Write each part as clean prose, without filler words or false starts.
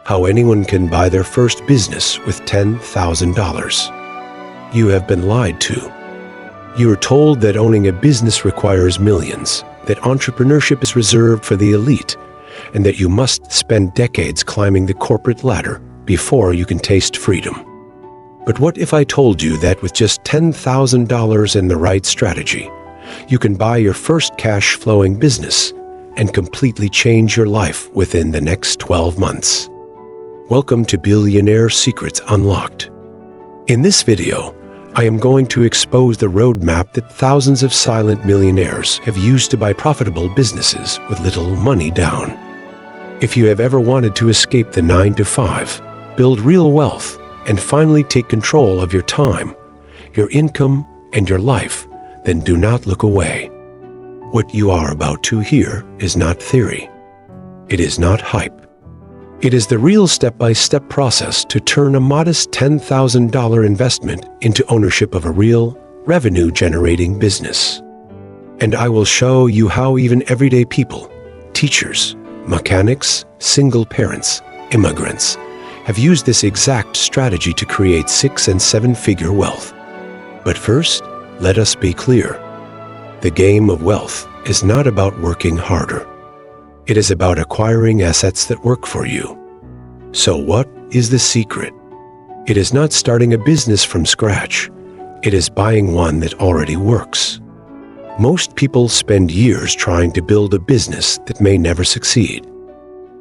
How anyone can buy their first business with $10,000. You have been lied to. You are told that owning a business requires millions, that entrepreneurship is reserved for the elite, and that you must spend decades climbing the corporate ladder before you can taste freedom. But what if I told you that with just $10,000 and the right strategy, you can buy your first cash-flowing business and completely change your life within the next 12 months? Welcome to Billionaire Secrets Unlocked. In this video, I am going to expose the roadmap that thousands of silent millionaires have used to buy profitable businesses with little money down. If you have ever wanted to escape the 9-to-5, build real wealth, and finally take control of your time, your income, and your life, then do not look away. What you are about to hear is not theory. It is not hype. It is the real step-by-step process to turn a modest $10,000 investment into ownership of a real, revenue-generating business. And I will show you how even everyday people, teachers, mechanics, single parents, immigrants, have used this exact strategy to create 6- and 7-figure wealth. But first, let us be clear. The game of wealth is not about working harder. It is about acquiring assets that work for you. So what is the secret? It is not starting a business from scratch. It is buying one that already works. Most people spend years trying to build a business that may never succeed.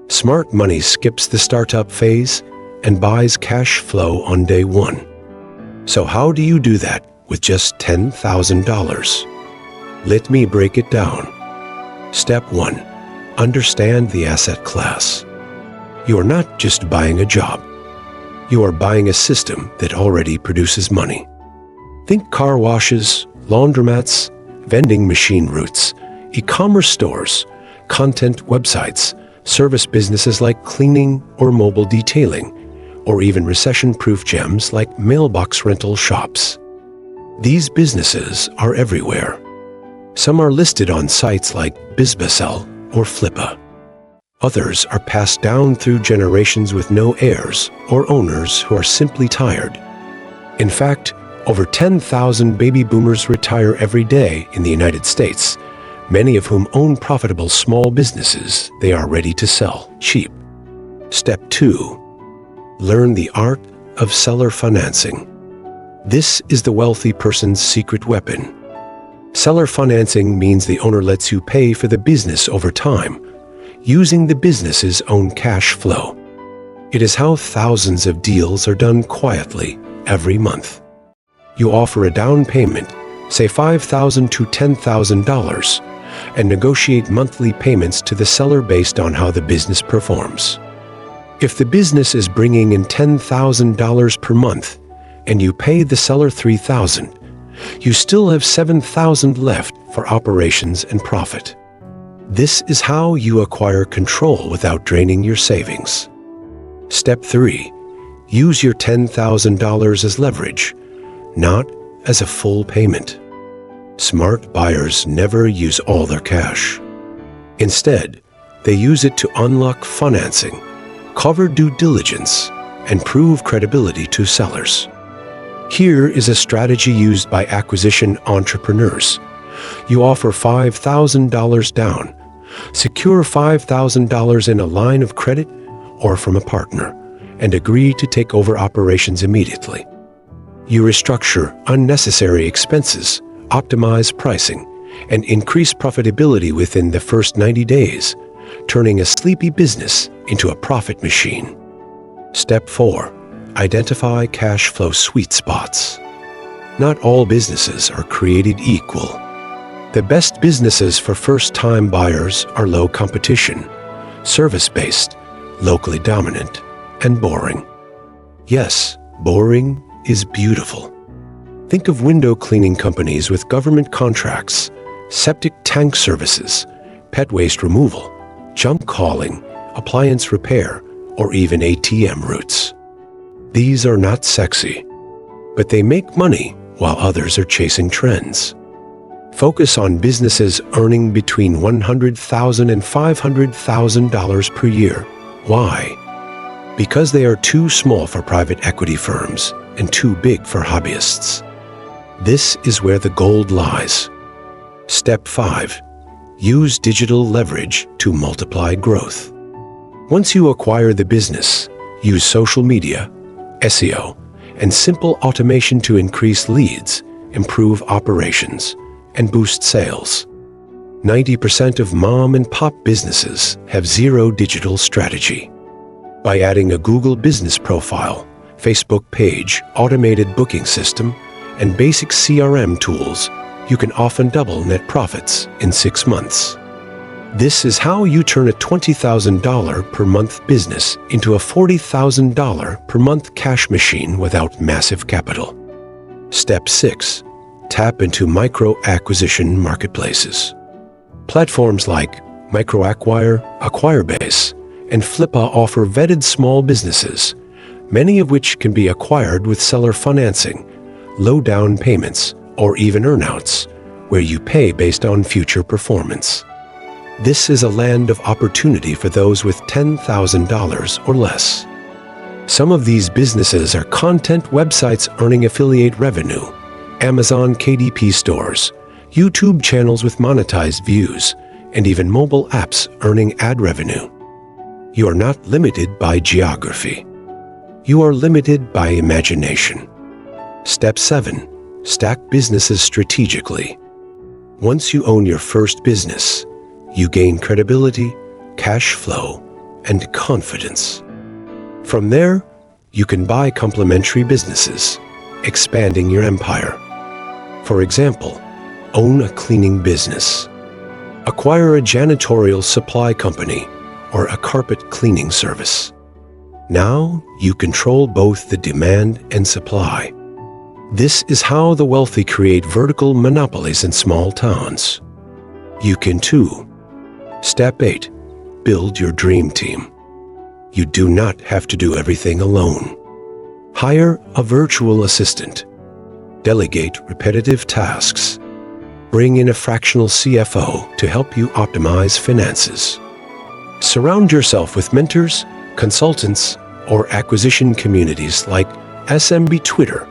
Smart money skips the startup phase and buys cash flow on day one. So how do you do that with just $10,000? Let me break it down. Step 1. Understand the asset class. You are not just buying a job. You are buying a system that already produces money. Think car washes, laundromats, vending machine routes, e-commerce stores, content websites, service businesses like cleaning or mobile detailing, or even recession-proof gems like mailbox rental shops. These businesses are everywhere. Some are listed on sites like BizBasell or Flippa. Others are passed down through generations with no heirs or owners who are simply tired. In fact, over 10,000 baby boomers retire every day in the United States, many of whom own profitable small businesses they are ready to sell cheap. Step 2. Learn the art of seller financing. This is the wealthy person's secret weapon. Seller financing means the owner lets you pay for the business over time, using the business's own cash flow. It is how thousands of deals are done quietly every month. You offer a down payment, say $5,000 to $10,000, and negotiate monthly payments to the seller based on how the business performs. If the business is bringing in $10,000 per month, and you pay the seller $3,000, you still have $7,000 left for operations and profit. This is how you acquire control without draining your savings. Step 3. Use your $10,000 as leverage, not as a full payment. Smart buyers never use all their cash. Instead, they use it to unlock financing, cover due diligence, and prove credibility to sellers. Here is a strategy used by acquisition entrepreneurs. You offer $5,000 down, secure $5,000 in a line of credit or from a partner, and agree to take over operations immediately. You restructure unnecessary expenses, optimize pricing, and increase profitability within the first 90 days, turning a sleepy business into a profit machine. Step 4. Identify cash flow sweet spots. Not all businesses are created equal. The best businesses for first-time buyers are low competition, service-based, locally dominant, and boring. Yes, boring is beautiful. Think of window cleaning companies with government contracts, septic tank services, pet waste removal, junk hauling, appliance repair, or even ATM routes. These are not sexy, but they make money while others are chasing trends. Focus on businesses earning between $100,000 and $500,000 per year. Why? because they are too small for private equity firms and too big for hobbyists. This is where the gold lies. Step 5. Use digital leverage to multiply growth. Once you acquire the business, use social media, SEO, and simple automation to increase leads, improve operations, and boost sales. 90% of mom and pop businesses have zero digital strategy. By adding a Google business profile, Facebook page, automated booking system, and basic CRM tools, you can often double net profits in 6 months. This is how you turn a $20,000 per month business into a $40,000 per month cash machine without massive capital. Step 6. Tap into micro-acquisition marketplaces. Platforms like MicroAcquire, Acquirebase, and Flippa offer vetted small businesses, many of which can be acquired with seller financing, low down payments, or even earnouts, where you pay based on future performance. This is a land of opportunity for those with $10,000 or less. Some of these businesses are content websites earning affiliate revenue, Amazon KDP stores, YouTube channels with monetized views, and even mobile apps earning ad revenue. You are not limited by geography. You are limited by imagination. Step 7. Stack businesses strategically. Once you own your first business, you gain credibility, cash flow, and confidence. From there, you can buy complementary businesses, expanding your empire. For example, own a cleaning business, acquire a janitorial supply company, or a carpet cleaning service. Now you control both the demand and supply. This is how the wealthy create vertical monopolies in small towns. You can too. Step 8. Build your dream team. You do not have to do everything alone. Hire a virtual assistant. Delegate repetitive tasks. Bring in a fractional CFO to help you optimize finances. Surround yourself with mentors, consultants, or acquisition communities like SMB Twitter,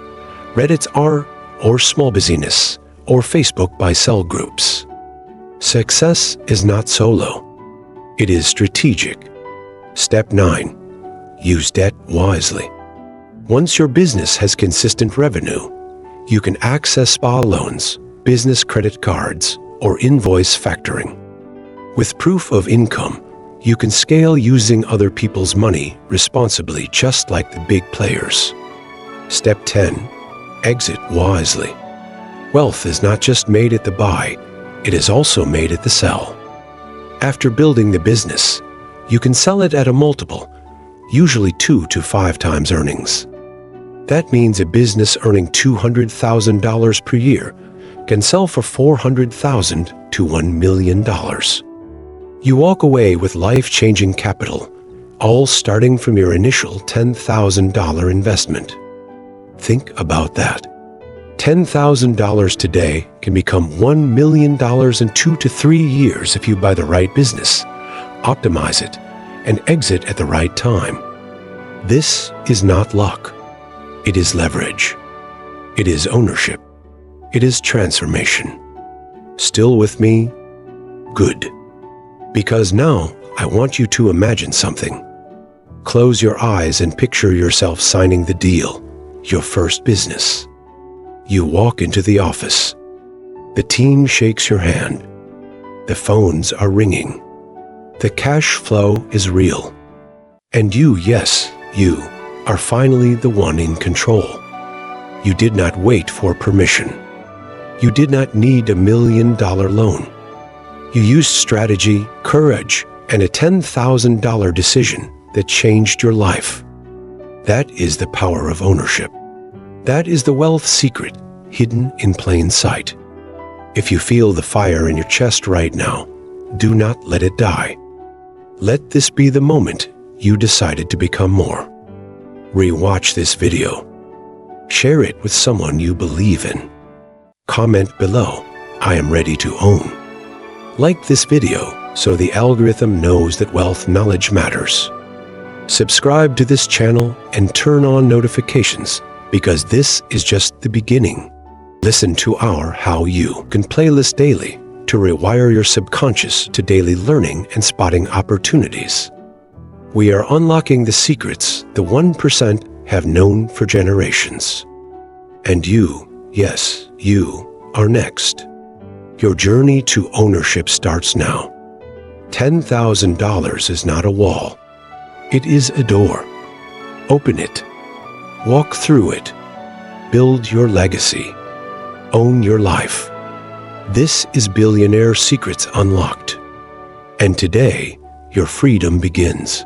Reddit's R or Small Business, or Facebook buy sell groups. Success is not solo. It is strategic. Step 9. Use debt wisely. Once your business has consistent revenue, you can access SPA loans, business credit cards, or invoice factoring. With proof of income, you can scale using other people's money responsibly, just like the big players. Step 10. Exit wisely. Wealth is not just made at the buy, it is also made at the sell. After building the business, you can sell it at a multiple, usually 2 to 5 times earnings. That means a business earning $200,000 per year can sell for $400,000 to $1 million. You walk away with life-changing capital, all starting from your initial $10,000 investment. Think about that. $10,000 today can become $1 million in 2 to 3 years if you buy the right business, optimize it, and exit at the right time. This is not luck. It is leverage. It is ownership. It is transformation. Still with me? Good. Because now I want you to imagine something. Close your eyes and picture yourself signing the deal, your first business. You walk into the office. The team shakes your hand. The phones are ringing. The cash flow is real. And you, yes, you, are finally the one in control. You did not wait for permission. You did not need $1 million loan. You used strategy, courage, and a $10,000 decision that changed your life. That is the power of ownership. That is the wealth secret hidden in plain sight. If you feel the fire in your chest right now, do not let it die. Let this be the moment you decided to become more. Rewatch this video. Share it with someone you believe in. Comment below, I am ready to own. Like this video so the algorithm knows that wealth knowledge matters. Subscribe to this channel and turn on notifications because this is just the beginning. Listen to our How You Can playlist daily to rewire your subconscious to daily learning and spotting opportunities. We are unlocking the secrets the 1% have known for generations. And you, yes, you, are next. Your journey to ownership starts now. $10,000 is not a wall. It is a door. Open it. Walk through it. Build your legacy. Own your life. This is Billionaire Secrets Unlocked. And today, your freedom begins.